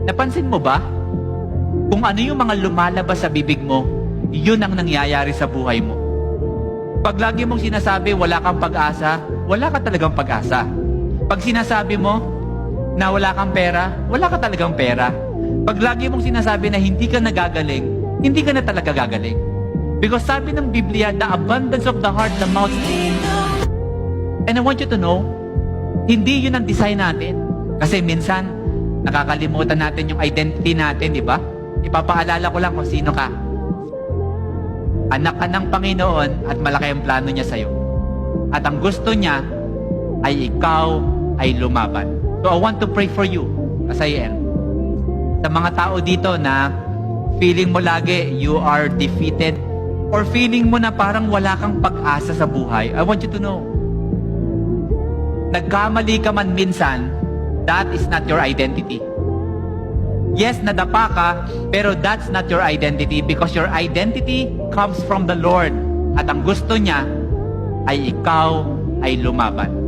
Napansin mo ba? Kung ano yung mga lumalabas sa bibig mo, yun ang nangyayari sa buhay mo. Pag lagi mong sinasabi wala kang pag-asa, wala ka talagang pag-asa. Pag sinasabi mo na wala kang pera, wala ka talagang pera. Pag lagi mong sinasabi na hindi ka nagagaling, hindi ka na talaga gagaling. Because sabi ng Biblia, the abundance of the heart, the mouth speaks. And I want you to know, hindi yun ang design natin. Kasi minsan, nakakalimutan natin yung identity natin, di ba? Ipapaalala ko lang kung sino ka. Anak ka ng Panginoon at malaki ang plano niya sa'yo. At ang gusto niya ay ikaw ay lumaban. So I want to pray for you as I end. Sa mga tao dito na feeling mo lagi you are defeated or feeling mo na parang wala kang pag-asa sa buhay, I want you to know, nagkamali ka man minsan, that is not your identity. Yes, nadapa ka, pero that's not your identity because your identity comes from the Lord. At ang gusto niya ay ikaw ay lumaban.